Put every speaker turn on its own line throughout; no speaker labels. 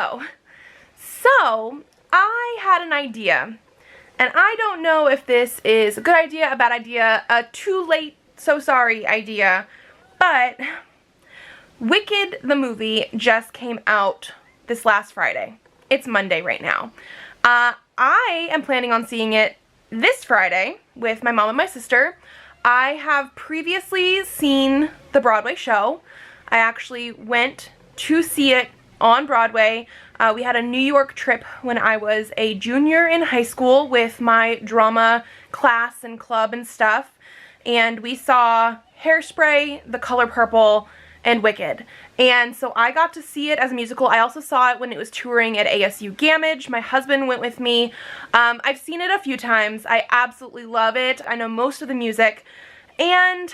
Hello. So, I had an idea, and I don't know if this is a good idea, a bad idea, a too late, so sorry idea, but Wicked the movie just came out this last Friday. It's Monday right now. I am planning on seeing it this Friday with my mom and my sister. I have previously seen the Broadway show. I actually went to see it on Broadway. We had a New York trip when I was a junior in high school with my drama class and club and stuff, and we saw Hairspray, The Color Purple, and Wicked. And so I got to see it as a musical. I also saw it when it was touring at ASU Gamage. My husband went with me. I've seen it a few times. I absolutely love it. I know most of the music. And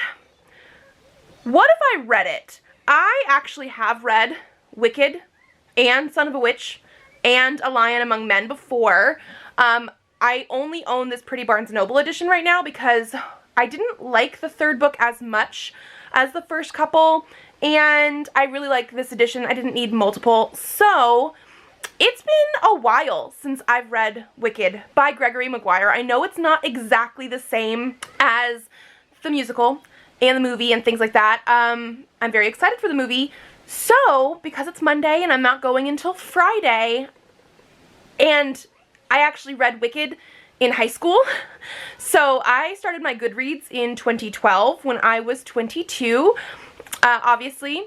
what if I read it? I actually have read Wicked and Son of a Witch and A Lion Among Men before. I only own this Pretty Barnes & Noble edition right now because I didn't like the third book as much as the first couple, and I really like this edition. I didn't need multiple. So it's been a while since I've read Wicked by Gregory Maguire. I know it's not exactly the same as the musical and the movie and things like that. I'm very excited for the movie. So, because it's Monday and I'm not going until Friday, and I actually read Wicked in high school. So I started my Goodreads in 2012 when I was 22. Obviously,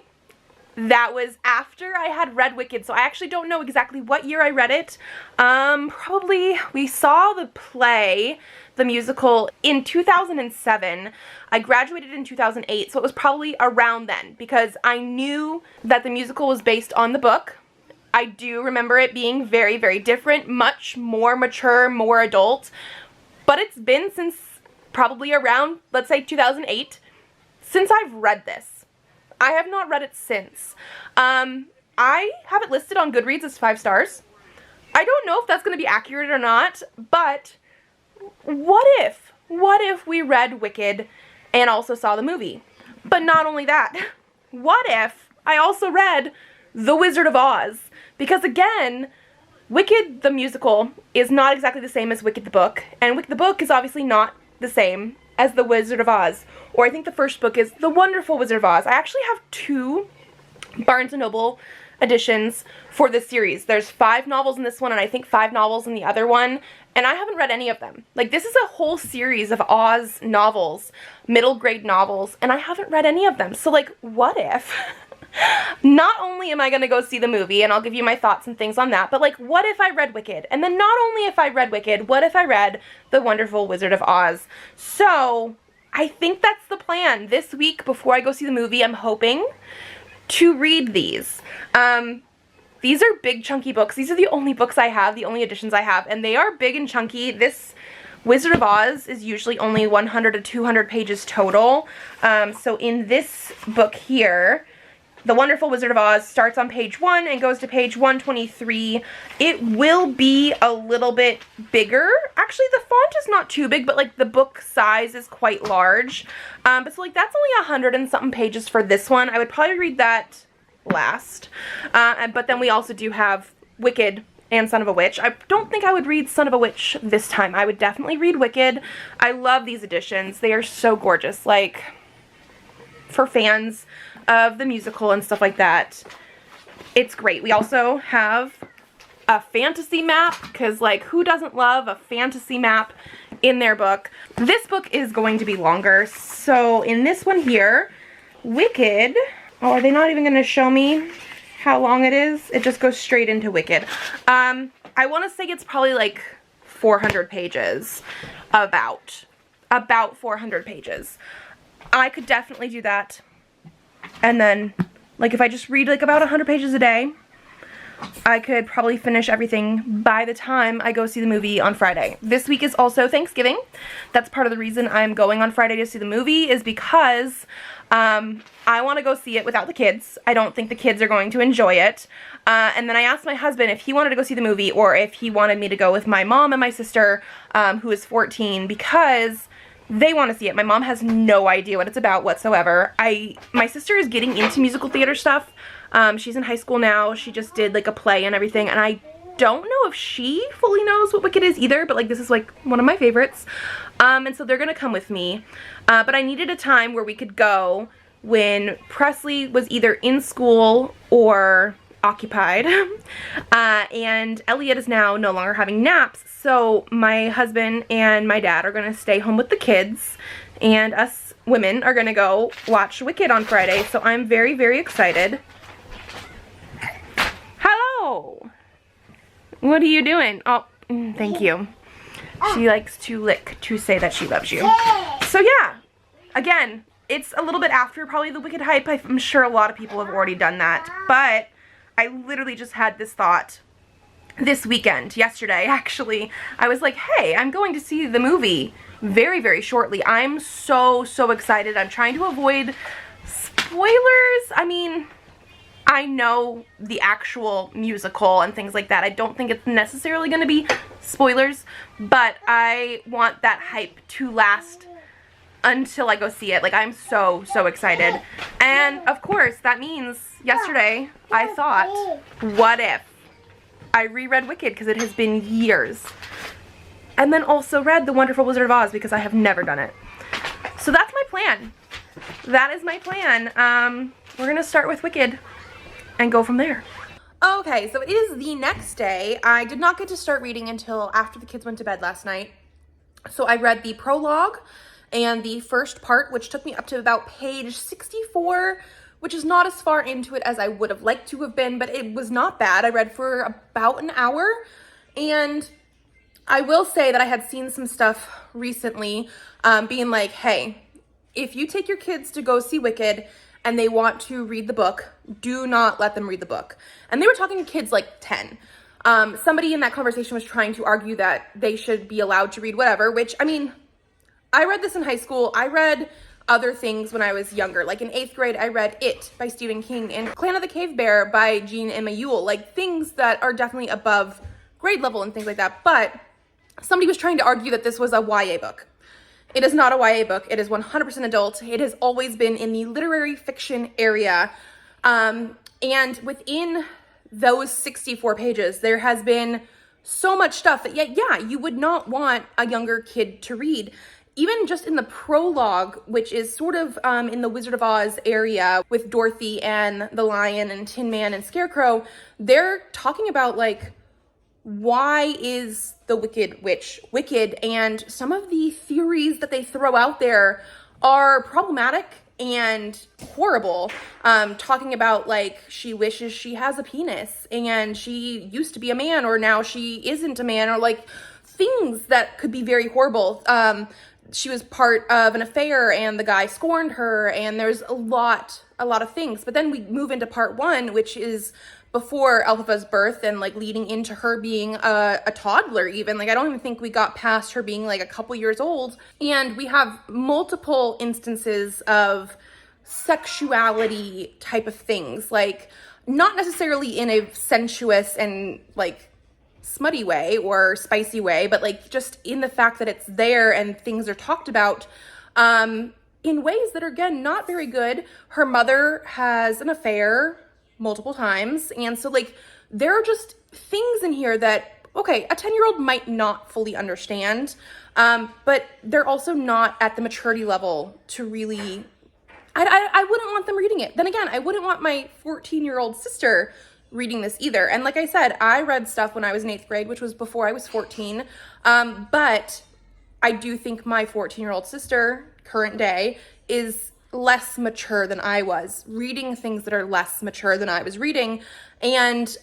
that was after I had read Wicked, so I actually don't know exactly what year I read it. Probably, we saw the play, the musical, in 2007. I graduated in 2008, so it was probably around then, because I knew that the musical was based on the book. I do remember it being very, very different, much more mature, more adult, but it's been since probably around, let's say 2008, since I've read this. I have not read it since. I have it listed on Goodreads as 5 stars. I don't know if that's going to be accurate or not, but what if we read Wicked and also saw the movie? But not only that, what if I also read The Wizard of Oz? Because again, Wicked the musical is not exactly the same as Wicked the book, and Wicked the book is obviously not the same as The Wizard of Oz. Or I think the first book is The Wonderful Wizard of Oz. I actually have 2 Barnes & Noble editions for this series. There's 5 novels in this one, and I think 5 novels in the other one, and I haven't read any of them. Like, this is a whole series of Oz novels, middle grade novels, and I haven't read any of them. So, like, what if? Not only am I going to go see the movie, and I'll give you my thoughts and things on that, but, like, what if I read Wicked? And then not only if I read Wicked, what if I read The Wonderful Wizard of Oz? So, I think that's the plan. This week, before I go see the movie, I'm hoping to read these. These are big, chunky books. These are the only books I have, the only editions I have, and they are big and chunky. This Wizard of Oz is usually only 100 to 200 pages total. So in this book here, The Wonderful Wizard of Oz starts on page 1 and goes to page 123. It will be a little bit bigger. Actually, the font is not too big, but like the book size is quite large. But so like that's only 100 and something pages for this one. I would probably read that last. But then we also do have Wicked and Son of a Witch. I don't think I would read Son of a Witch this time. I would definitely read Wicked. I love these editions. They are so gorgeous. Like, for fans of the musical and stuff like that, it's great. We also have a fantasy map, because like, who doesn't love a fantasy map in their book? This book is going to be longer. So in this one here, Wicked, oh, are they not even going to show me how long it is? It just goes straight into Wicked. I want to say it's probably like 400 pages. About 400 pages. I could definitely do that. And then, like, if I just read like about 100 pages a day, I could probably finish everything by the time I go see the movie on Friday. This week is also Thanksgiving. That's part of the reason I'm going on Friday to see the movie, is because I want to go see it without the kids. I don't think the kids are going to enjoy it. And then I asked my husband if he wanted to go see the movie or if he wanted me to go with my mom and my sister, who is 14, because they want to see it. My mom has no idea what it's about whatsoever. My sister is getting into musical theater stuff. She's in high school now. She just did like a play and everything, and I don't know if she fully knows what Wicked is either, but like this is like one of my favorites. And so they're gonna come with me. But I needed a time where we could go when Presley was either in school or occupied. And Elliot is now no longer having naps, so my husband and my dad are gonna stay home with the kids, and us women are gonna go watch Wicked on Friday, so I'm very, very excited. Hello! What are you doing? Oh, thank you. She likes to lick to say that she loves you. So yeah, again, it's a little bit after probably the Wicked hype. I'm sure a lot of people have already done that, but I literally just had this thought this weekend, yesterday actually. I was like, hey, I'm going to see the movie very, very shortly. I'm so, so excited. I'm trying to avoid spoilers. I mean, I know the actual musical and things like that. I don't think it's necessarily going to be spoilers, but I want that hype to last until I go see it. Like, I'm so, so excited. And of course, that means yesterday I thought, what if I reread Wicked, because it has been years, and then also read The Wonderful Wizard of Oz, because I have never done it. So that's my plan. That is my plan. We're gonna start with Wicked and go from there. Okay, so it is the next day. I did not get to start reading until after the kids went to bed last night. So I read the prologue and the first part, which took me up to about page 64, which is not as far into it as I would have liked to have been, but it was not bad. I read for about an hour, and I will say that I had seen some stuff recently being like, hey, if you take your kids to go see Wicked and they want to read the book, do not let them read the book. And they were talking to kids like 10. Somebody in that conversation was trying to argue that they should be allowed to read whatever, which, I mean, I read this in high school. I read other things when I was younger. Like in 8th grade, I read It by Stephen King and Clan of the Cave Bear by Jean Emma Yule. Like things that are definitely above grade level and things like that. But somebody was trying to argue that this was a YA book. It is not a YA book. It is 100% adult. It has always been in the literary fiction area. And within those 64 pages, there has been so much stuff that, yeah, you would not want a younger kid to read. Even just in the prologue, which is sort of in the Wizard of Oz area with Dorothy and the Lion and Tin Man and Scarecrow, they're talking about like, why is the Wicked Witch wicked? And some of the theories that they throw out there are problematic and horrible. Talking about like, she wishes she has a penis and she used to be a man, or now she isn't a man, or like things that could be very horrible. She was part of an affair and the guy scorned her, and there's a lot of things. But then we move into part 1, which is before Elphaba's birth and like leading into her being a toddler even. Like I don't even think we got past her being like a couple years old. And we have multiple instances of sexuality type of things, like not necessarily in a sensuous and like smutty way or spicy way, but like just in the fact that it's there and things are talked about in ways that are, again, not very good. Her mother has an affair multiple times, and so like there are just things in here that, okay, a 10-year-old might not fully understand, but they're also not at the maturity level to really, I wouldn't want them reading it. Then again, I wouldn't want my 14-year-old sister reading this either. And like I said, I read stuff when I was in 8th grade, which was before I was 14. But I do think my 14-year-old sister, current day, is less mature than I was, reading things that are less mature than I was reading. And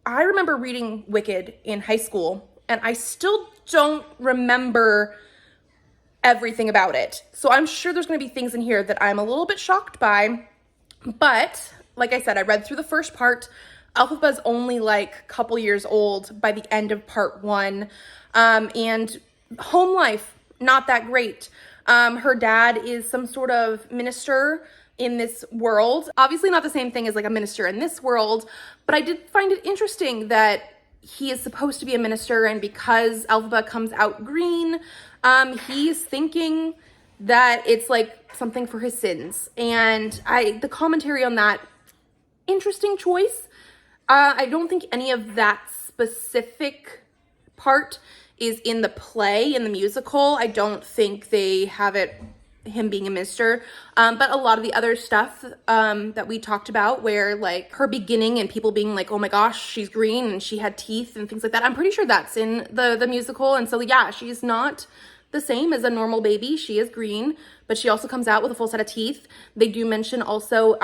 I remember reading Wicked in high school, and I still don't remember everything about it. So I'm sure there's going to be things in here that I'm a little bit shocked by, but like I said, I read through the first part. Elphaba's only like a couple years old by the end of part 1. And home life, not that great. Her dad is some sort of minister in this world. Obviously not the same thing as like a minister in this world, but I did find it interesting that he is supposed to be a minister, and because Elphaba comes out green, he's thinking that it's like something for his sins. And the commentary on that interesting choice. I don't think any of that specific part is in the play, in the musical. I don't think they have him being a minister, but a lot of the other stuff that we talked about, where like her beginning and people being like, oh my gosh, she's green and she had teeth and things like that, I'm pretty sure that's in the musical. And so yeah, she's not the same as a normal baby. She is green, but she also comes out with a full set of teeth. They do mention also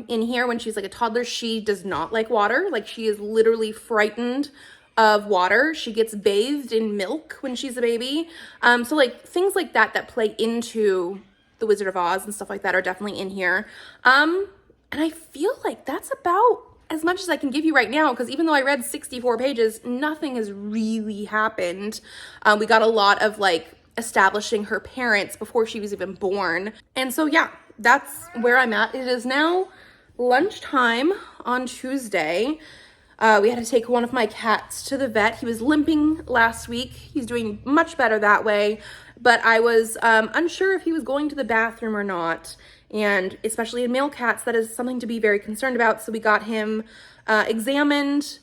in here, when she's like a toddler, she does not like water. Like, she is literally frightened of water. She gets bathed in milk when she's a baby. So like things like that play into the Wizard of Oz and stuff like that are definitely in here. And I feel like that's about as much as I can give you right now, because even though I read 64 pages, nothing has really happened. We got a lot of like establishing her parents before she was even born. And so yeah, that's where I'm at. It is now lunchtime on Tuesday. We had to take one of my cats to the vet. He was limping last week. He's doing much better that way, but I was unsure if he was going to the bathroom or not. And especially in male cats, that is something to be very concerned about. So we got him examined.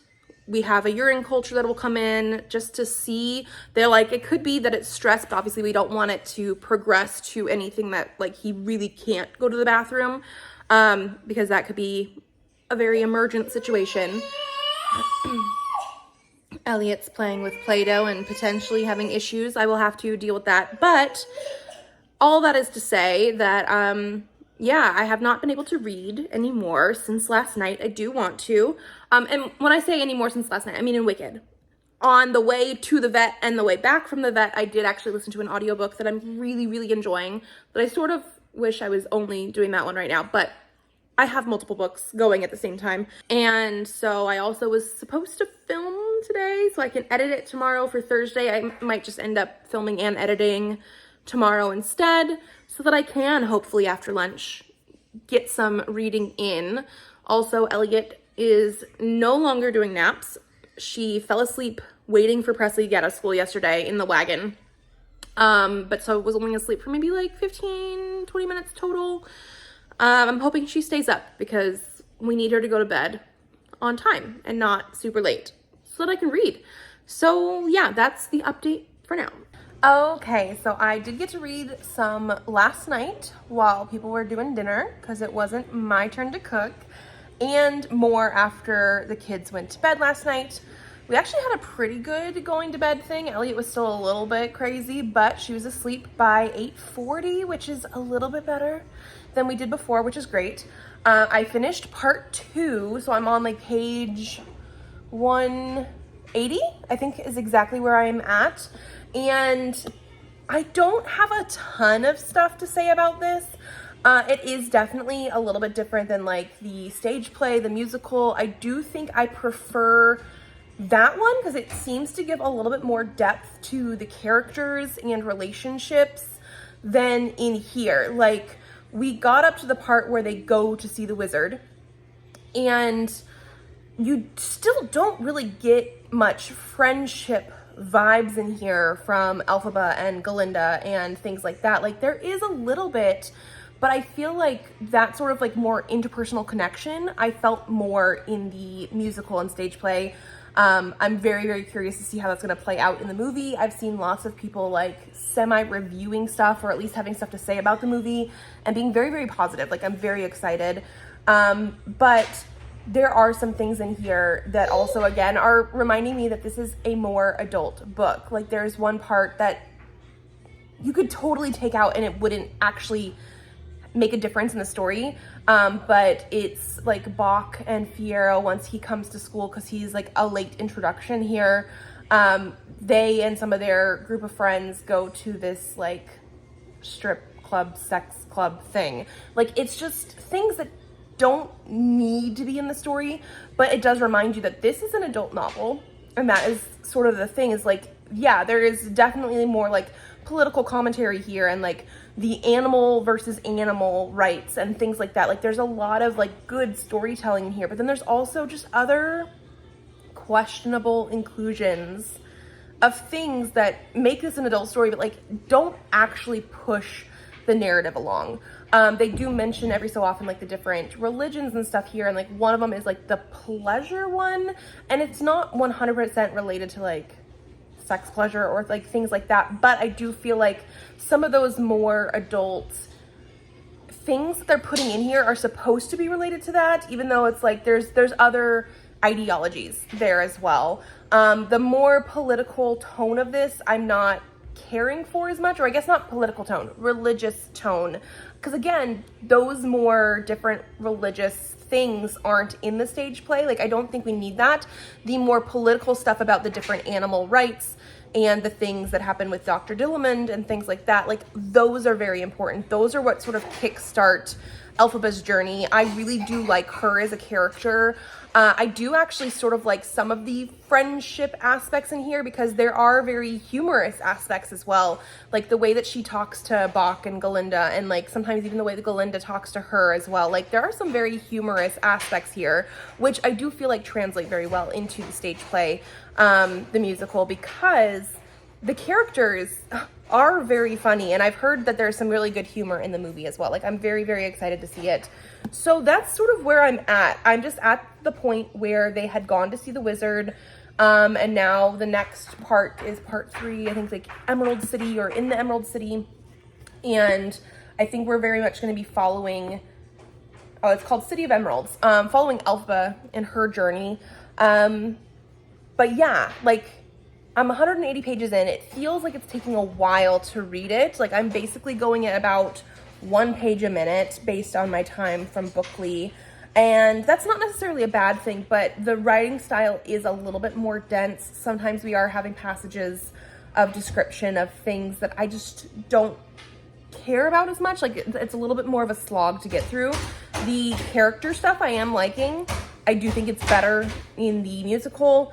We have a urine culture that will come in just to see. They're like, it could be that it's stress, but obviously we don't want it to progress to anything that like he really can't go to the bathroom, because that could be a very emergent situation. Elliot's playing with Play-Doh and potentially having issues. I will have to deal with that. But all that is to say that, yeah, I have not been able to read anymore since last night. I do want to. And when I say anymore since last night, I mean in Wicked. On the way to the vet and the way back from the vet, I did actually listen to an audiobook that I'm really, really enjoying. But I sort of wish I was only doing that one right now. But I have multiple books going at the same time. And so I also was supposed to film today so I can edit it tomorrow for Thursday. I might just end up filming and editing tomorrow instead, so that I can hopefully after lunch get some reading in. Also, Elliot is no longer doing naps. She fell asleep waiting for Presley to get out of school yesterday in the wagon. But so was only asleep for maybe like 15, 20 minutes total. I'm hoping she stays up because we need her to go to bed on time and not super late so that I can read. So yeah, that's the update for now. Okay, so I did get to read some last night while people were doing dinner because it wasn't my turn to cook, and more after the kids went to bed last night. We actually had a pretty good going to bed thing. Elliot was still a little bit crazy, but she was asleep by 8:40, which is a little bit better than we did before, which is great. I finished part 2, so I'm on like page 180, I think is exactly where I am at. And I don't have a ton of stuff to say about this. It is definitely a little bit different than like the stage play, the musical. I do think I prefer that one because it seems to give a little bit more depth to the characters and relationships than in here. Like, we got up to the part where they go to see the wizard, and you still don't really get much friendship vibes in here from Elphaba and Galinda and things like that. Like, there is a little bit, but I feel like that sort of like more interpersonal connection I felt more in the musical and stage play. I'm very, very curious to see how that's going to play out in the movie. I've seen lots of people like semi-reviewing stuff, or at least having stuff to say about the movie, and being very, very positive. Like, I'm very excited. But there are some things in here that also, again, are reminding me that this is a more adult book. Like, there's one part that you could totally take out and it wouldn't actually make a difference in the story. But it's like Bach and Fiyero, once he comes to school, because he's like a late introduction here, they and some of their group of friends go to this like strip club, sex club thing. Like, it's just things that don't need to be in the story, but it does remind you that this is an adult novel. And that is sort of the thing, is like, yeah, there is definitely more like political commentary here, and like the animal versus animal rights and things like that. Like, there's a lot of like good storytelling here, but then there's also just other questionable inclusions of things that make this an adult story, but like don't actually push the narrative along. They do mention every so often like the different religions and stuff here, and like one of them is like the pleasure one, and it's not 100% related to like sex pleasure or like things like that, but I do feel like some of those more adult things that they're putting in here are supposed to be related to that, even though it's like there's other ideologies there as well. The more political tone of this, I'm not caring for as much, or I guess not political tone, religious tone, because again, those more different religious things aren't in the stage play. Like, I don't think we need that. The more political stuff about the different animal rights and the things that happen with Dr. Dillamond and things like that, like those are very important. Those are what sort of kickstart Elphaba's journey. I really do like her as a character. I do actually sort of like some of the friendship aspects in here, because there are very humorous aspects as well. Like the way that she talks to Bach and Galinda, and like sometimes even the way that Galinda talks to her as well. Like there are some very humorous aspects here, which I do feel like translate very well into the stage play, the musical, because the characters are very funny, and I've heard that there's some really good humor in the movie as well. Like, I'm very, very excited to see it. So that's sort of where I'm at. I'm just at the point where they had gone to see the wizard, and now the next part is part 3, I think, like Emerald City, or in the Emerald City, and I think we're very much going to be following, oh, it's called City of Emeralds, following Elphaba in her journey. But yeah, like, I'm 180 pages in. It feels like it's taking a while to read it. Like, I'm basically going at about 1 page a minute based on my time from Bookly. And that's not necessarily a bad thing, but the writing style is a little bit more dense. Sometimes we are having passages of description of things that I just don't care about as much. Like, it's a little bit more of a slog to get through. The character stuff I am liking. I do think it's better in the musical.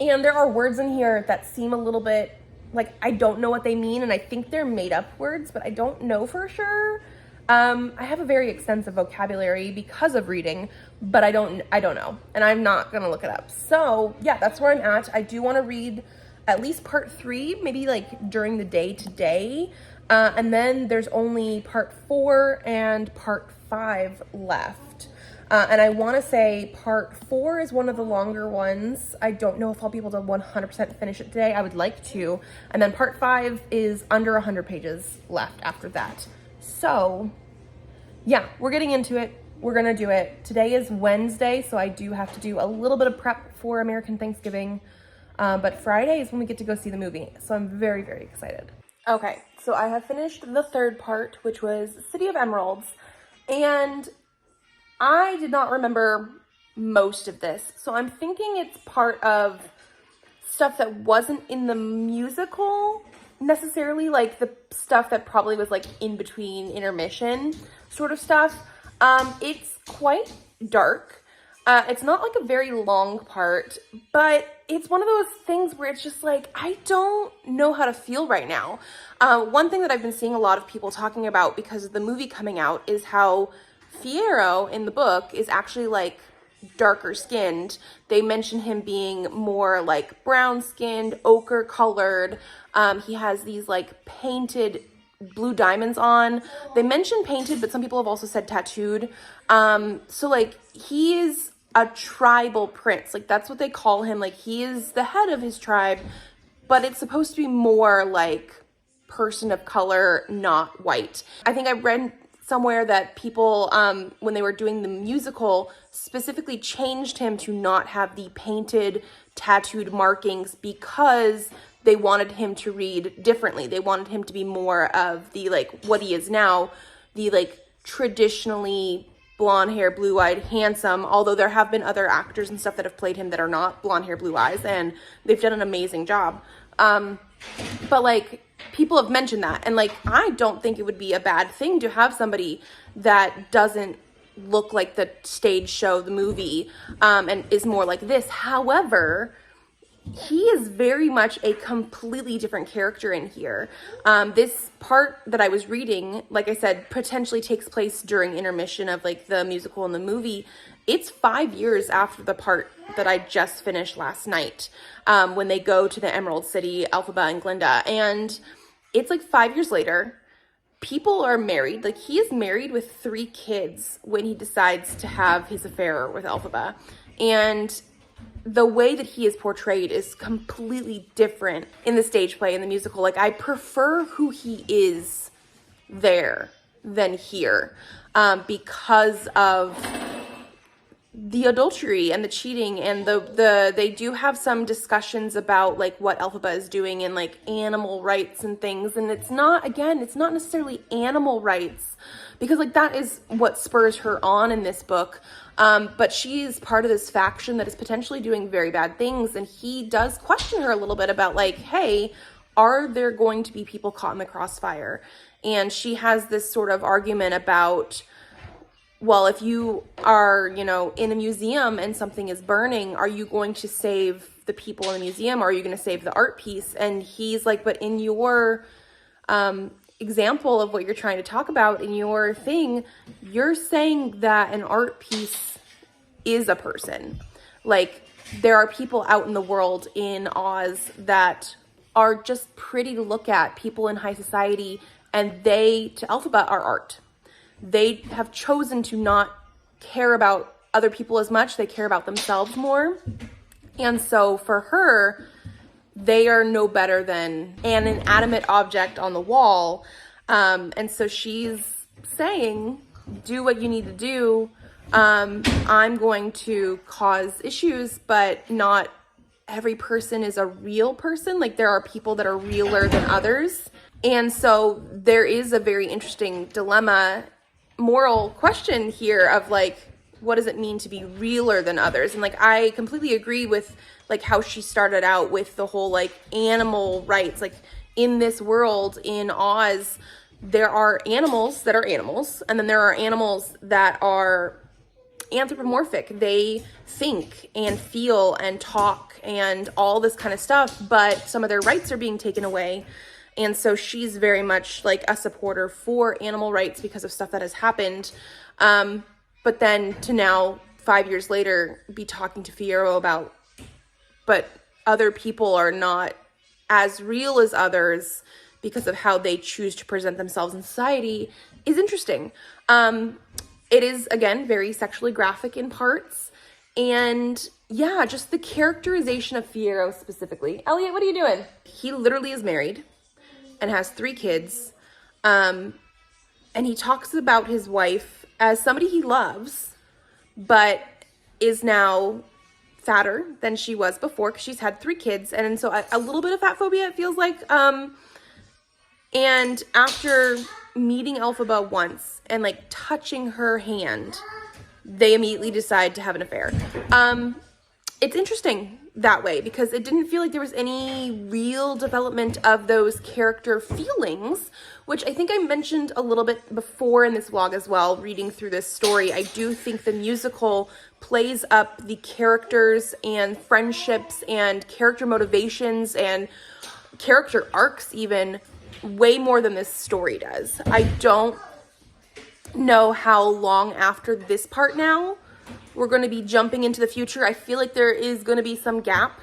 And there are words in here that seem a little bit like I don't know what they mean, and I think they're made up words, but I don't know for sure. I have a very extensive vocabulary because of reading, but I don't know, and I'm not gonna look it up. So yeah, that's where I'm at. I do want to read at least part 3, maybe like during the day today, and then there's only part 4 and part 5 left. And I want to say part 4 is one of the longer ones. I don't know if I'll be able to 100% finish it today. I would like to. And then part 5 is under 100 pages left after that. So yeah, we're getting into it. We're going to do it. Today is Wednesday, so I do have to do a little bit of prep for American Thanksgiving. But Friday is when we get to go see the movie. So I'm very, very excited. Okay, so I have finished the 3rd part, which was City of Emeralds. And I did not remember most of this, so I'm thinking it's part of stuff that wasn't in the musical necessarily, like the stuff that probably was like in between intermission sort of stuff. It's quite dark. It's not like a very long part, but it's one of those things where it's just like, I don't know how to feel right now. One thing that I've been seeing a lot of people talking about because of the movie coming out is how Fiyero in the book is actually like darker skinned. They mention him being more like brown skinned, ochre colored. He has these like painted blue diamonds on. They mention painted, but some people have also said tattooed. So like he is a tribal prince. Like that's what they call him. Like he is the head of his tribe, but it's supposed to be more like person of color, not white. I think I read somewhere that people, when they were doing the musical, specifically changed him to not have the painted, tattooed markings because they wanted him to read differently. They wanted him to be more of the, like, what he is now, the, like, traditionally blonde hair, blue-eyed, handsome, although there have been other actors and stuff that have played him that are not blonde hair, blue eyes, and they've done an amazing job. But, like, people have mentioned that, and like I don't think it would be a bad thing to have somebody that doesn't look like the stage show, the movie, and is more like this. However, he is very much a completely different character in here. This part that I was reading, like I said, potentially takes place during intermission of like the musical and the movie. It's 5 years after the part that I just finished last night, when they go to the Emerald City, Elphaba and Glinda. And it's like 5 years later. people are married. Like, he is married with 3 kids when he decides to have his affair with Elphaba. And the way that he is portrayed is completely different in the stage play, in the musical. Like, I prefer who he is there than here, because of the adultery and the cheating, and they do have some discussions about like what Elphaba is doing and like animal rights and things. And it's not necessarily animal rights, because like that is what spurs her on in this book. But she's part of this faction that is potentially doing very bad things. And he does question her a little bit about like, hey, are there going to be people caught in the crossfire? And she has this sort of argument about, well, if you are, you know, in a museum and something is burning, are you going to save the people in the museum, or are you going to save the art piece? And he's like, but in your example of what you're trying to talk about in your thing, you're saying that an art piece is a person. Like, there are people out in the world in Oz that are just pretty to look at, people in high society, and they, to Elphaba, are art. They have chosen to not care about other people as much. They care about themselves more. And so for her, they are no better than an inanimate object on the wall. And so she's saying, do what you need to do. I'm going to cause issues, but not every person is a real person. Like, there are people that are realer than others. And so there is a very interesting dilemma, moral question here of like, what does it mean to be realer than others? And like, I completely agree with like how she started out with the whole like animal rights. Like, in this world, in Oz, there are animals that are animals, and then there are animals that are anthropomorphic. They think and feel and talk and all this kind of stuff, but some of their rights are being taken away. And so she's very much like a supporter for animal rights because of stuff that has happened. But then to now, 5 years later, be talking to Fiyero about, but other people are not as real as others because of how they choose to present themselves in society, is interesting. It is, again, very sexually graphic in parts. And yeah, just the characterization of Fiyero specifically. Elliot, what are you doing? He literally is married and has 3 kids. And he talks about his wife as somebody he loves, but is now fatter than she was before because she's had 3 kids. And so a little bit of fat phobia, it feels like. And after meeting Elphaba once and like touching her hand, they immediately decide to have an affair. It's interesting that way because it didn't feel like there was any real development of those character feelings, which I think I mentioned a little bit before in this vlog as well, reading through this story. I do think the musical plays up the characters and friendships and character motivations and character arcs even way more than this story does. I don't know how long after this part now we're going to be jumping into the future. I feel like there is going to be some gap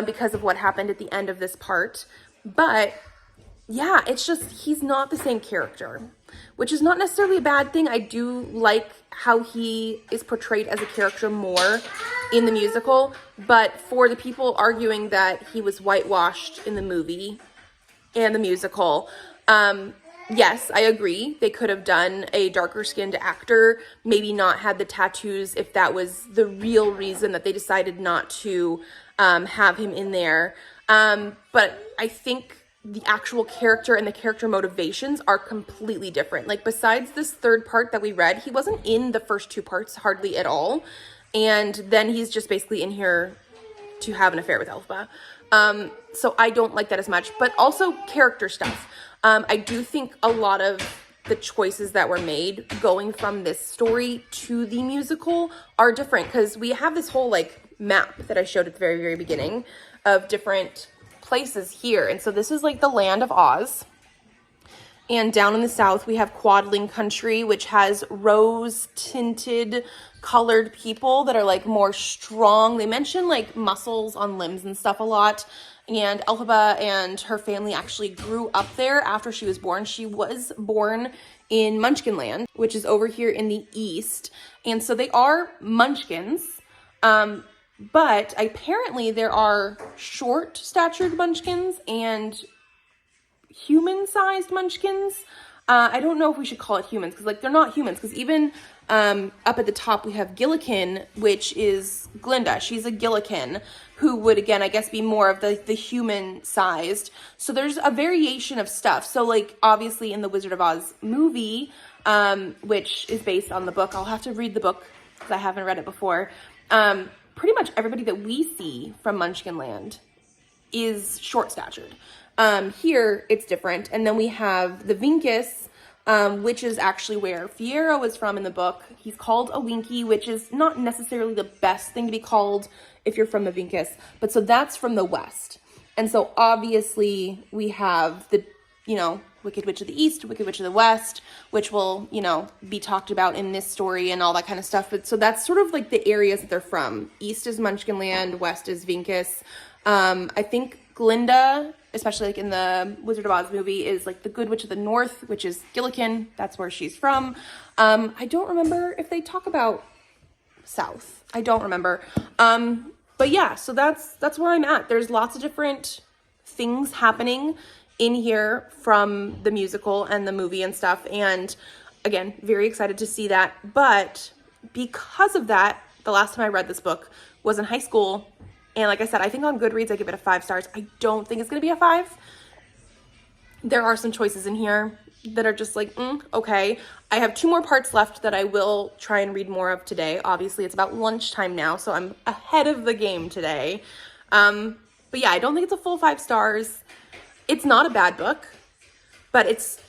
because of what happened at the end of this part. But yeah, it's just, he's not the same character, which is not necessarily a bad thing. I do like how he is portrayed as a character more in the musical. But for the people arguing that he was whitewashed in the movie and the musical, yes, I agree. They could have done a darker skinned actor, maybe not had the tattoos if that was the real reason that they decided not to have him in there. But I think the actual character and the character motivations are completely different. Like, besides this third part that we read, he wasn't in the first 2 parts hardly at all. And then he's just basically in here to have an affair with Elphaba. So I don't like that as much, but also character stuff. I do think a lot of the choices that were made going from this story to the musical are different because we have this whole like map that I showed at the very, very beginning of different places here. And so this is like the land of Oz. And down in the south, we have Quadling Country, which has rose-tinted colored people that are like more strong. They mention like muscles on limbs and stuff a lot. And Elphaba and her family actually grew up there after she was born. She was born in Munchkinland, which is over here in the east. And so they are munchkins. But apparently there are short-statured munchkins and human-sized munchkins. I don't know if we should call it humans, because like they're not humans, because even up at the top we have Gillikin, which is Glinda. She's a Gillikin, who would again I guess be more of the human-sized. So there's a variation of stuff. So like obviously in the Wizard of Oz movie, which is based on the book, I'll have to read the book because I haven't read it before. Pretty much everybody that we see from Munchkinland is short-statured. Here, it's different. And then we have the Vinkus, which is actually where Fiyero is from in the book. He's called a Winky, which is not necessarily the best thing to be called if you're from the Vinkus. But so that's from the West. And so obviously we have the, Wicked Witch of the East, Wicked Witch of the West, which will, be talked about in this story and all that kind of stuff. But so that's sort of like the areas that they're from. East is Munchkinland, West is Vinkus. I think Glinda, especially like in the Wizard of Oz movie, is like the Good Witch of the North, which is Gillikin. That's where she's from. I don't remember if they talk about South. I don't remember. But yeah, so that's where I'm at. There's lots of different things happening in here from the musical and the movie and stuff. And again, very excited to see that. But because of that, the last time I read this book was in high school. And like I said, I think on Goodreads, I give it a 5 stars. I don't think it's going to be a 5. There are some choices in here that are just like, okay. I have 2 more parts left that I will try and read more of today. Obviously, it's about lunchtime now, so I'm ahead of the game today. But yeah, I don't think it's a full 5 stars. It's not a bad book, but it's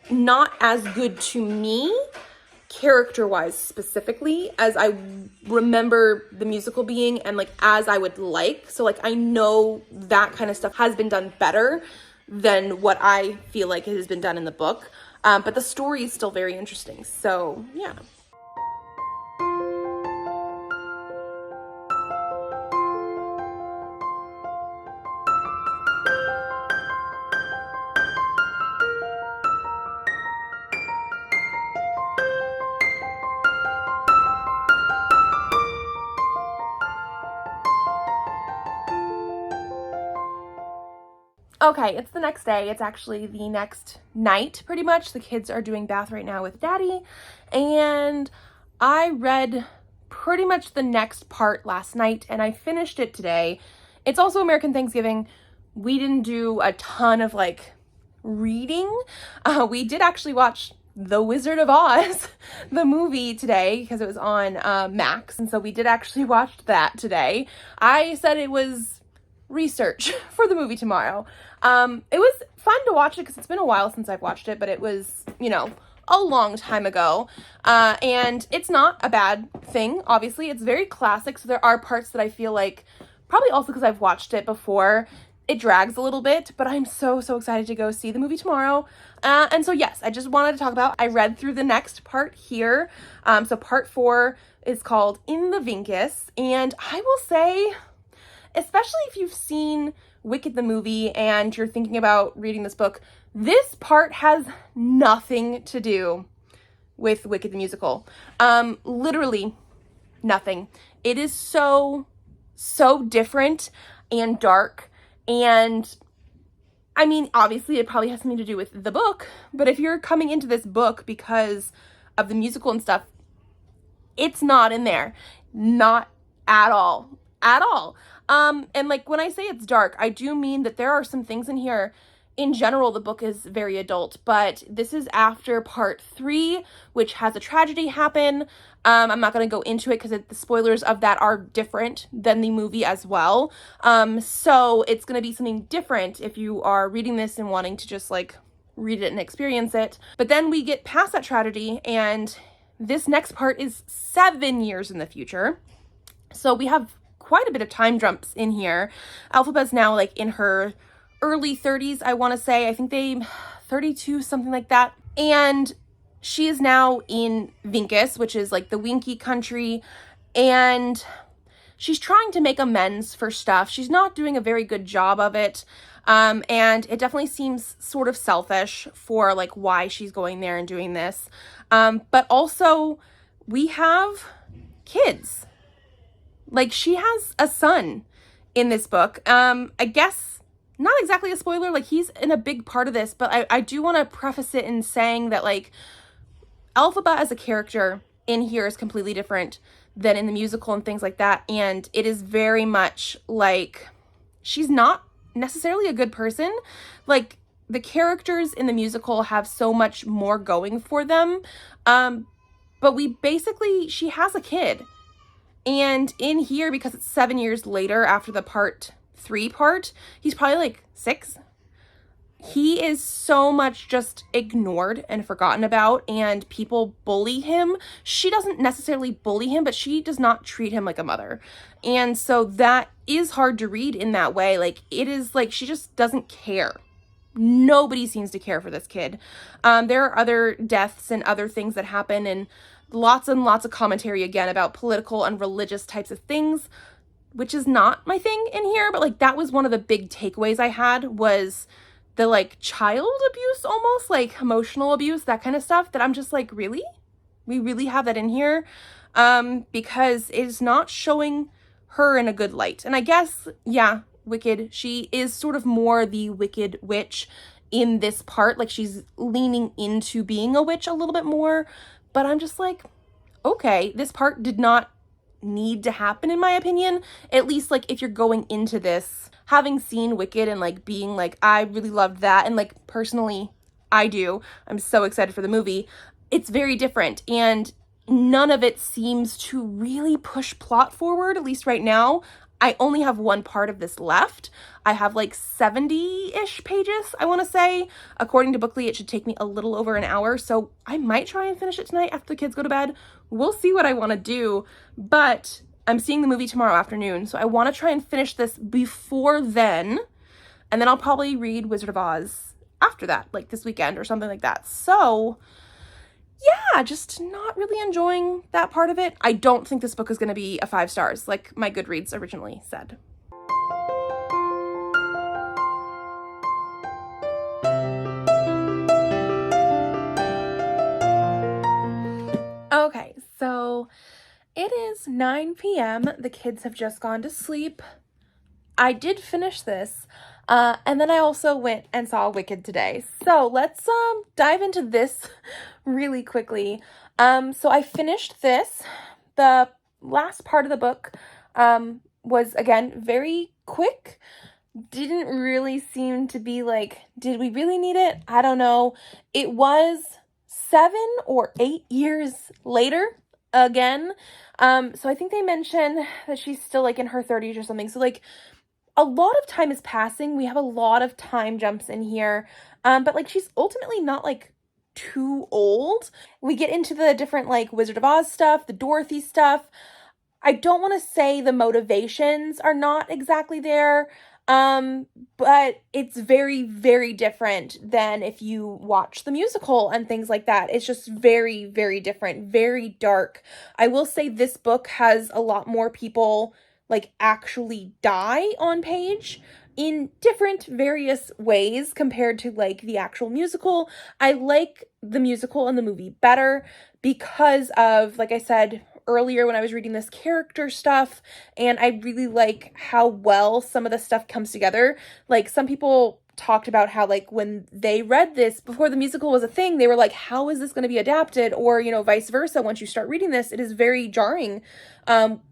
not as good to me, character-wise specifically, as I remember the musical being and like as I would like. So like I know that kind of stuff has been done better than what I feel like it has been done in the book. But the story is still very interesting. So yeah. Okay, it's the next day. It's actually the next night, pretty much. The kids are doing bath right now with Daddy, and I read pretty much the next part last night, and I finished it today. It's also American Thanksgiving. We didn't do a ton of, like, reading. We did actually watch The Wizard of Oz, the movie, today, because it was on Max, and so we did actually watch that today. I said it was research for the movie tomorrow. It was fun to watch it because it's been a while since I've watched it, but it was, a long time ago. And it's not a bad thing, obviously. It's very classic, so there are parts that I feel like, probably also because I've watched it before, it drags a little bit, but I'm so excited to go see the movie tomorrow. And so yes, I just wanted to talk about, I read through the next part here. So part 4 is called In the Vinkus, and I will say, especially if you've seen Wicked the movie and you're thinking about reading this book, this part has nothing to do with Wicked the musical. Literally nothing. It is so different and dark, and I mean, obviously it probably has something to do with the book, but if you're coming into this book because of the musical and stuff, it's not in there. Not at all. At all. And like when I say it's dark, I do mean that there are some things in here. In general, the book is very adult, but this is after part 3, which has a tragedy happen. I'm not going to go into it because the spoilers of that are different than the movie as well. So it's going to be something different if you are reading this and wanting to just like read it and experience it. But then we get past that tragedy, and this next part is 7 years in the future. So we have quite a bit of time jumps in here. Elphaba's now like in her early 30s, I want to say. I think 32, something like that. And she is now in Vinkis, which is like the Winky country, and she's trying to make amends for stuff. She's not doing a very good job of it. And it definitely seems sort of selfish for like why she's going there and doing this. But also we have kids. Like, she has a son in this book. I guess not exactly a spoiler, like he's in a big part of this, but I do want to preface it in saying that like Elphaba as a character in here is completely different than in the musical and things like that. And it is very much like she's not necessarily a good person. Like, the characters in the musical have so much more going for them. But she has a kid. And in here, because it's 7 years later after the part 3 part, he's probably like 6. He is so much just ignored and forgotten about, and people bully him. She doesn't necessarily bully him, but she does not treat him like a mother. And so that is hard to read in that way. Like, it is like she just doesn't care. Nobody seems to care for this kid. There are other deaths and other things that happen, and lots of commentary again about political and religious types of things, which is not my thing in here. But like, that was one of the big takeaways I had, was the like child abuse, almost like emotional abuse, that kind of stuff, that I'm just like, really? We really have that in here? Because it's not showing her in a good light. And I guess, yeah, Wicked, she is sort of more the wicked witch in this part. Like, she's leaning into being a witch a little bit more, but I'm just like, okay, this part did not need to happen, in my opinion. At least, like, if you're going into this having seen Wicked and like being like, I really loved that, and like personally I'm so excited for the movie, it's very different, and none of it seems to really push plot forward, at least right now. I only have one part of this left. I have like 70-ish pages, I want to say. According to Bookly, it should take me a little over an hour, so I might try and finish it tonight after the kids go to bed. We'll see what I want to do, but I'm seeing the movie tomorrow afternoon, so I want to try and finish this before then, and then I'll probably read Wizard of Oz after that, like this weekend or something like that. So yeah, just not really enjoying that part of it. I don't think this book is going to be a 5 stars, like my Goodreads originally said. Okay, so it is 9 p.m. The kids have just gone to sleep. I did finish this, and then I also went and saw Wicked today. So let's dive into this really quickly. So I finished this. The last part of the book was, again, very quick. Didn't really seem to be like, did we really need it? I don't know. It was 7 or 8 years later again. So I think they mentioned that she's still like in her 30s or something. So like, a lot of time is passing. We have a lot of time jumps in here. But like, she's ultimately not like too old. We get into the different like Wizard of Oz stuff, the Dorothy stuff. I don't want to say the motivations are not exactly there. But it's very, very different than if you watch the musical and things like that. It's just very, very different, very dark. I will say this book has a lot more people like actually die on page in different various ways compared to like the actual musical. I like the musical and the movie better because of, like I said earlier when I was reading this, character stuff, and I really like how well some of the stuff comes together. Like, some people talked about how like when they read this before the musical was a thing, they were like, how is this going to be adapted? Or, you know, vice versa. Once you start reading this, it is very jarring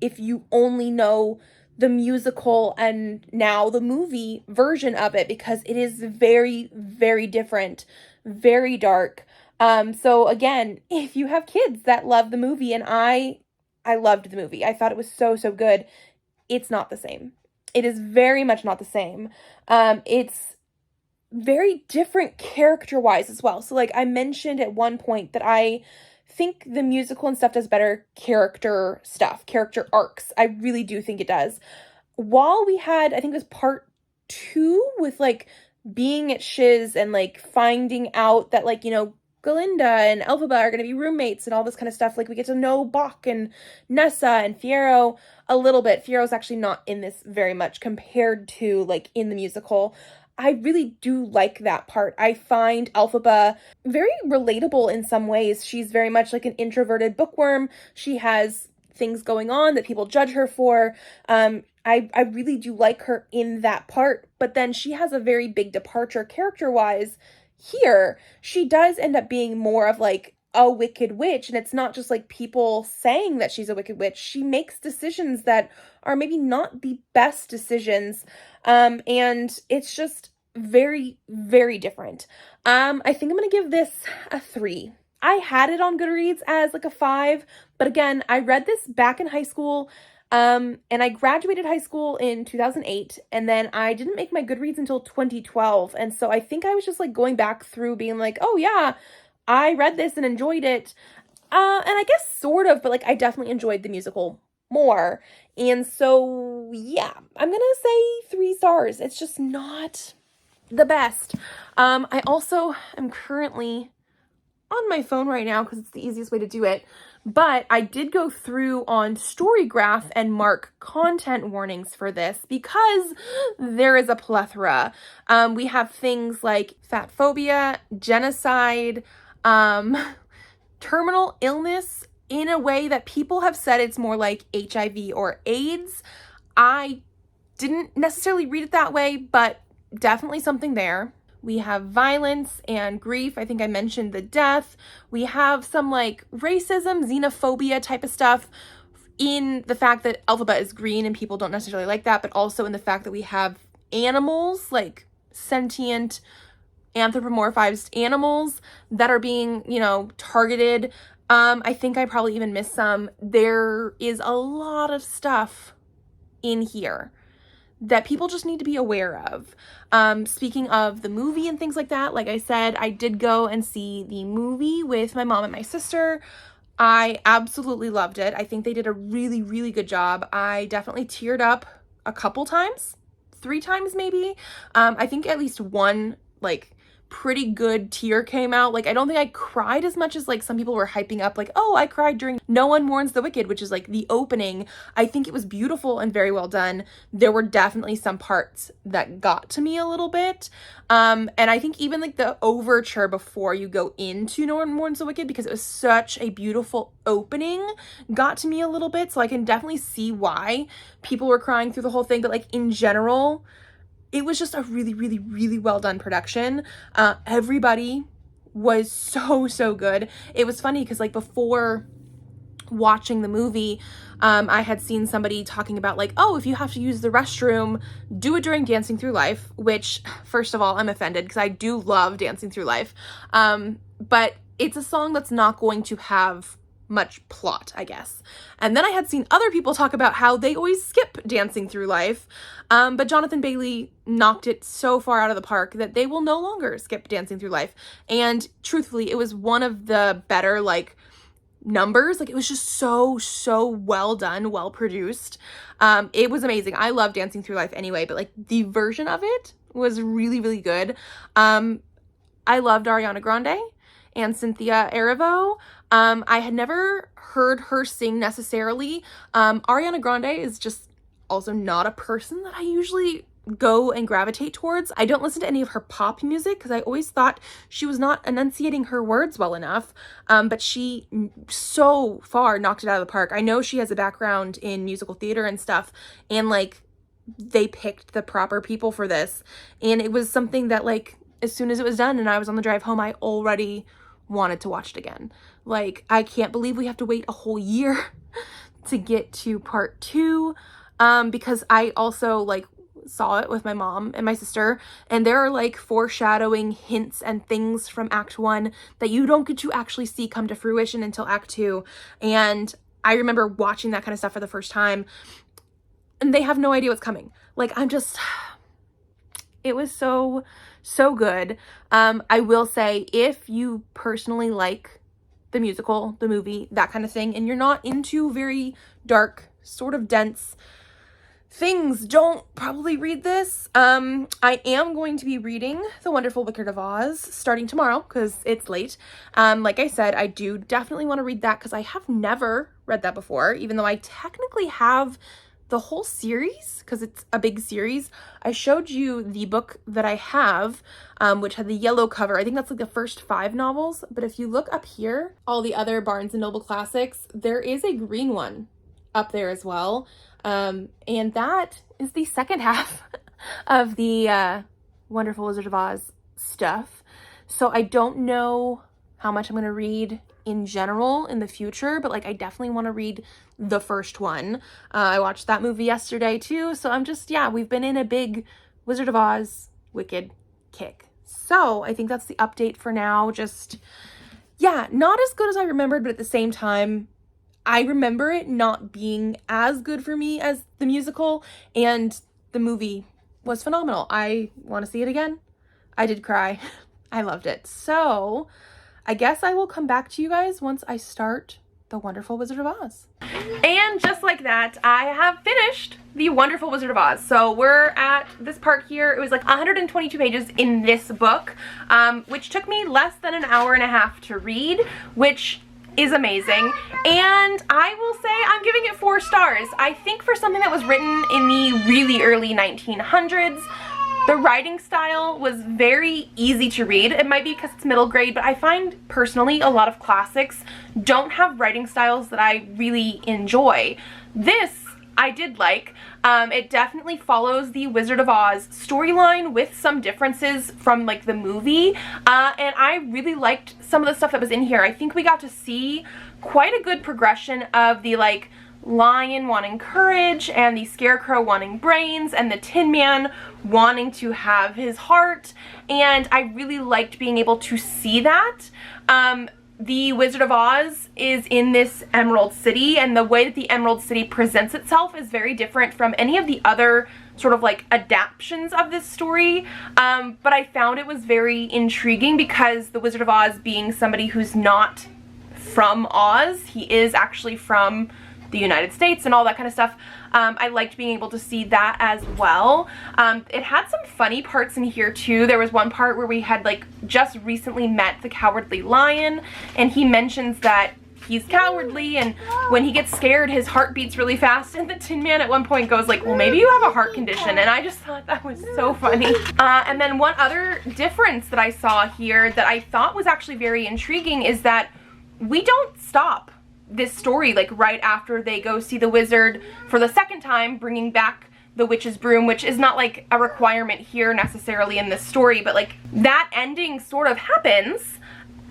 if you only know the musical and now the movie version of it, because it is very, very different, very dark. So again, if you have kids that love the movie, and I loved the movie, I thought it was so, so good, it's not the same. It is very much not the same. It's very different character-wise as well. So like I mentioned at one point that I think the musical and stuff does better character stuff, character arcs. I really do think it does. While we had, I think it was part 2 with like being at Shiz and like finding out that like, you know, Galinda and Elphaba are going to be roommates and all this kind of stuff. Like we get to know Bach and Nessa and Fiyero a little bit. Fiyero's actually not in this very much compared to like in the musical. I really do like that part. I find Elphaba very relatable in some ways. She's very much like an introverted bookworm. She has things going on that people judge her for. I really do like her in that part, but then she has a very big departure character-wise. Here, she does end up being more of like a wicked witch, and it's not just like people saying that she's a wicked witch. She makes decisions that are maybe not the best decisions, and it's just very, very different. I think I'm gonna give this a 3. I had it on Goodreads as like a 5, but again, I read this back in high school. And I graduated high school in 2008, and then I didn't make my Goodreads until 2012. And so I think I was just like going back through being like, oh yeah, I read this and enjoyed it. And I guess sort of, but like I definitely enjoyed the musical more. And so yeah, I'm gonna say 3 stars. It's just not the best. I also am currently on my phone right now because it's the easiest way to do it. But I did go through on Storygraph and mark content warnings for this because there is a plethora. We have things like fat phobia, genocide, terminal illness in a way that people have said it's more like HIV or AIDS. I didn't necessarily read it that way, but definitely something there. We have violence and grief. I think I mentioned the death. We have some like racism, xenophobia type of stuff in the fact that Elphaba is green and people don't necessarily like that, but also in the fact that we have animals, like sentient, anthropomorphized animals that are being, you know, targeted. I think I probably even missed some. There is a lot of stuff in here that people just need to be aware of. Speaking of the movie and things like that, like I said, I did go and see the movie with my mom and my sister. I absolutely loved it. I think they did a really, really good job. I definitely teared up a couple times, 3 times maybe. I think at least one, like, pretty good tear came out. Like, I don't think I cried as much as like some people were hyping up, like, oh, I cried during No One Mourns the Wicked, which is like the opening. I think it was beautiful and very well done. There were definitely some parts that got to me a little bit. And I think even like the overture before you go into No One Mourns the Wicked, because it was such a beautiful opening, got to me a little bit. So I can definitely see why people were crying through the whole thing. But like in general, it was just a really, really, really well done production. Everybody was so, so good. It was funny because like before watching the movie, I had seen somebody talking about like, oh, if you have to use the restroom, do it during Dancing Through Life, which first of all, I'm offended because I do love Dancing Through Life. But it's a song that's not going to have much plot, I guess. And then I had seen other people talk about how they always skip Dancing Through Life, but Jonathan Bailey knocked it so far out of the park that they will no longer skip Dancing Through Life. And truthfully, it was one of the better, like, numbers. Like, it was just so, so well done, well produced. It was amazing. I love Dancing Through Life anyway, but, like, the version of it was really, really good. I loved Ariana Grande and Cynthia Erivo. I had never heard her sing necessarily. Ariana Grande is just also not a person that I usually go and gravitate towards. I don't listen to any of her pop music because I always thought she was not enunciating her words well enough. But she so far knocked it out of the park. I know she has a background in musical theater and stuff, and like they picked the proper people for this. And it was something that like as soon as it was done and I was on the drive home, I already wanted to watch it again. Like, I can't believe we have to wait a whole year to get to part 2, because I also like saw it with my mom and my sister, and there are like foreshadowing hints and things from Act 1 that you don't get to actually see come to fruition until Act 2. And I remember watching that kind of stuff for the first time, and they have no idea what's coming. Like, I'm just, it was so, so good. I will say, if you personally like the musical, the movie, that kind of thing, and you're not into very dark, sort of dense things, don't probably read this. I am going to be reading The Wonderful Wizard of Oz starting tomorrow because it's late. Like I said, I do definitely want to read that because I have never read that before, even though I technically have the whole series because it's a big series. I showed you the book that I have, which had the yellow cover. I think that's like the first 5 novels, but if you look up here, all the other Barnes & Noble classics, there is a green one up there as well. And that is the second half of the Wonderful Wizard of Oz stuff. So I don't know how much I'm going to read in general in the future, but like I definitely want to read the first one. I watched that movie yesterday too, so I'm just, yeah, we've been in a big Wizard of Oz Wicked kick. So I think that's the update for now. Just, yeah, not as good as I remembered, but at the same time, I remember it not being as good for me as the musical, and the movie was phenomenal. I want to see it again. I did cry. I loved it. So I guess I will come back to you guys once I start The Wonderful Wizard of Oz. And just like that, I have finished The Wonderful Wizard of Oz. So we're at this part here. It was like 122 pages in this book, which took me less than an hour and a half to read, which is amazing. And I will say I'm giving it 4 stars. I think for something that was written in the really early 1900s, the writing style was very easy to read. It might be because it's middle grade, but I find personally a lot of classics don't have writing styles that I really enjoy. This I did like. It definitely follows the Wizard of Oz storyline with some differences from like the movie, and I really liked some of the stuff that was in here. I think we got to see quite a good progression of the like lion wanting courage and the scarecrow wanting brains and the Tin Man wanting to have his heart, and I really liked being able to see that. The Wizard of Oz is in this Emerald City, and the way that the Emerald City presents itself is very different from any of the other sort of like adaptions of this story, but I found it was very intriguing because the Wizard of Oz, being somebody who's not from Oz, he is actually from the United States and all that kind of stuff. I liked being able to see that as well. It had some funny parts in here too. There was one part where we had like just recently met the Cowardly Lion, and he mentions that he's cowardly, and when he gets scared his heart beats really fast, and the Tin Man at one point goes like, well, maybe you have a heart condition, and I just thought that was so funny. And then one other difference that I saw here that I thought was actually very intriguing is that we don't stop this story like right after they go see the wizard for the second time, bringing back the witch's broom, which is not like a requirement here necessarily in this story, but like that ending sort of happens,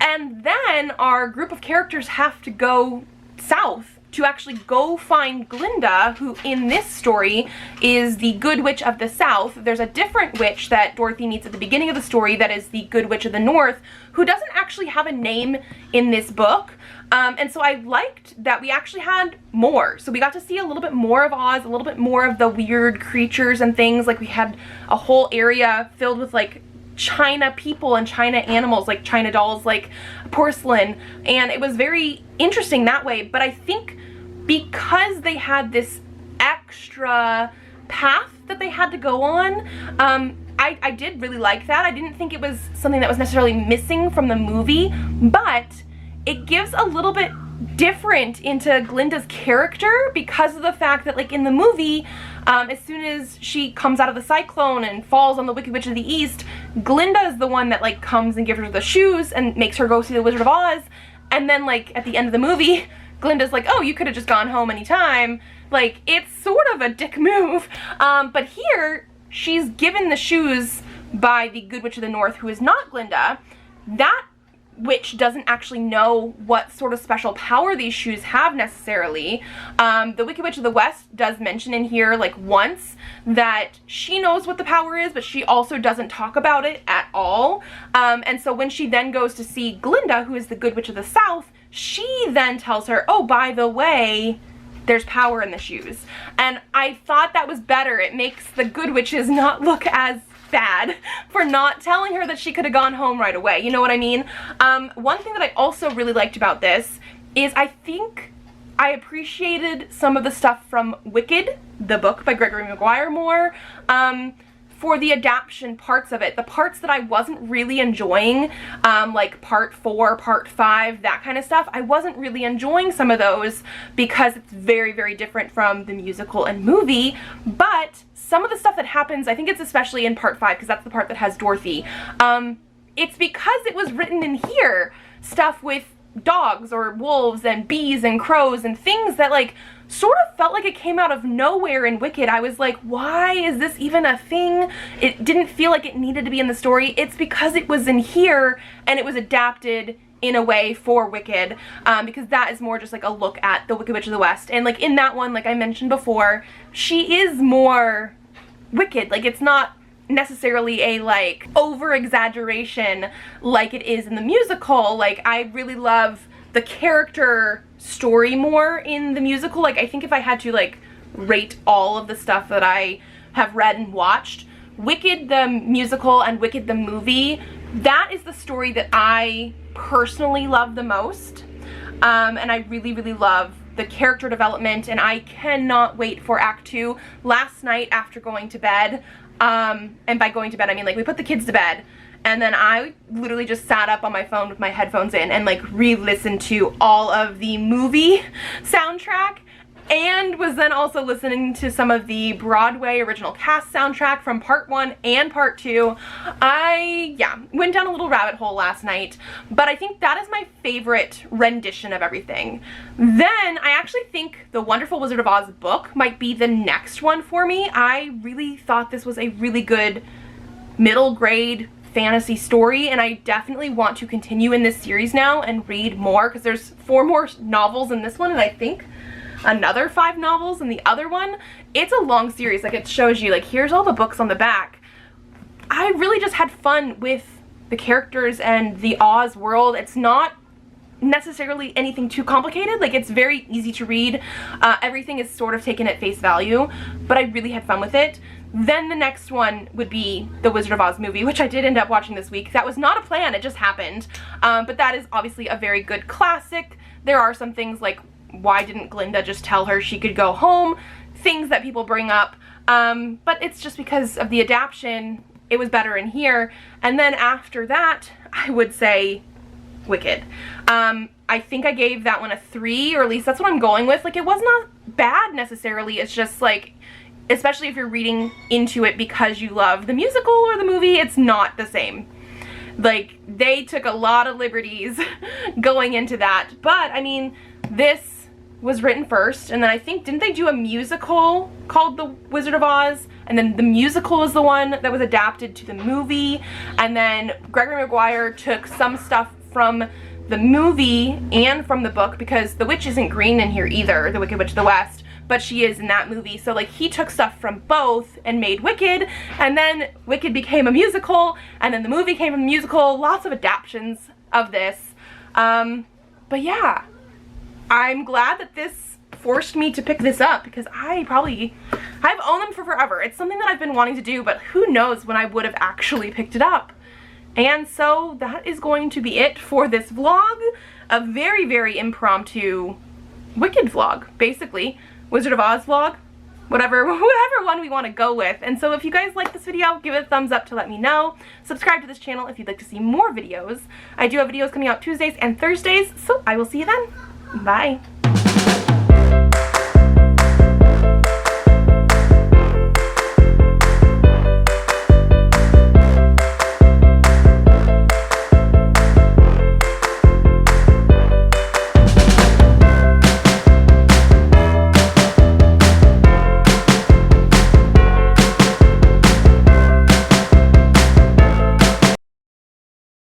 and then our group of characters have to go south to actually go find Glinda, who in this story is the Good Witch of the South. There's a different witch that Dorothy meets at the beginning of the story that is the Good Witch of the North, who doesn't actually have a name in this book. And so I liked that we actually had more. So we got to see a little bit more of Oz, a little bit more of the weird creatures and things. Like we had a whole area filled with like China people and China animals, like China dolls, like porcelain. And it was very interesting that way. But I think because they had this extra path that they had to go on, I did really like that. I didn't think it was something that was necessarily missing from the movie, but it gives a little bit different into Glinda's character because of the fact that like in the movie, as soon as she comes out of the cyclone and falls on the Wicked Witch of the East, Glinda is the one that like comes and gives her the shoes and makes her go see the Wizard of Oz. And then like at the end of the movie, Glinda's like, oh, you could have just gone home anytime. Like, it's sort of a dick move. But here, she's given the shoes by the Good Witch of the North, who is not Glinda. That witch doesn't actually know what sort of special power these shoes have necessarily. The Wicked Witch of the West does mention in here like once that she knows what the power is, but she also doesn't talk about it at all. And so when she then goes to see Glinda, who is the Good Witch of the South, she then tells her, oh, by the way, there's power in the shoes. And I thought that was better. It makes the good witches not look as bad for not telling her that she could have gone home right away. You know what I mean? One thing that I also really liked about this is I think I appreciated some of the stuff from Wicked, the book by Gregory Maguire, more. For the adaptation parts of it, the parts that I wasn't really enjoying, like part 4, part 5, that kind of stuff, I wasn't really enjoying some of those because it's very, very different from the musical and movie. But some of the stuff that happens, I think it's especially in part 5, because that's the part that has Dorothy, it's because it was written in here, stuff with dogs or wolves and bees and crows and things that like sort of felt like it came out of nowhere in Wicked. I was like, why is this even a thing? It didn't feel like it needed to be in the story. It's because it was in here and it was adapted in a way for Wicked, because that is more just like a look at the Wicked Witch of the West. And like in that one, like I mentioned before, she is more wicked. Like it's not necessarily a like over exaggeration like it is in the musical. Like I really love the character story more in the musical. Like I think if I had to like rate all of the stuff that I have read and watched, Wicked the musical and Wicked the movie, that is the story that I personally love the most. And I really, really love the character development, and I cannot wait for Act 2. Last night after going to bed, and by going to bed I mean like we put the kids to bed, and then I literally just sat up on my phone with my headphones in and like re-listened to all of the movie soundtrack, and was then also listening to some of the Broadway original cast soundtrack from part 1 and part 2. Yeah, went down a little rabbit hole last night, but I think that is my favorite rendition of everything. Then I actually think the Wonderful Wizard of Oz book might be the next one for me. I really thought this was a really good middle grade fantasy story, and I definitely want to continue in this series now and read more, because there's 4 more novels in this one, and I think another 5 novels in the other one. It's a long series. Like it shows you like here's all the books on the back. I really just had fun with the characters and the Oz world. It's not necessarily anything too complicated. Like it's very easy to read. Everything is sort of taken at face value, but I really had fun with it. Then the next one would be the Wizard of Oz movie, which I did end up watching this week. That was not a plan, it just happened. But that is obviously a very good classic. There are some things like, why didn't Glinda just tell her she could go home? Things that people bring up. But it's just because of the adaptation, it was better in here. And then after that, I would say Wicked. I think I gave that one a 3, or at least that's what I'm going with. Like it was not bad necessarily. It's just like, especially if you're reading into it because you love the musical or the movie, it's not the same. Like they took a lot of liberties going into that. But I mean, this was written first, and then I think, didn't they do a musical called The Wizard of Oz? And then the musical was the one that was adapted to the movie, and then Gregory Maguire took some stuff from the movie and from the book, because the witch isn't green in here either, the Wicked Witch of the West, but she is in that movie. So like he took stuff from both and made Wicked, and then Wicked became a musical, and then the movie came from the musical. Lots of adaptions of this. But yeah, I'm glad that this forced me to pick this up, because I've owned them for forever. It's something that I've been wanting to do, but who knows when I would have actually picked it up. And so that is going to be it for this vlog. A very, very impromptu Wicked vlog, basically. Wizard of Oz vlog. Whatever one we want to go with. And so if you guys like this video, give it a thumbs up to let me know. Subscribe to this channel if you'd like to see more videos. I do have videos coming out Tuesdays and Thursdays, so I will see you then. Bye.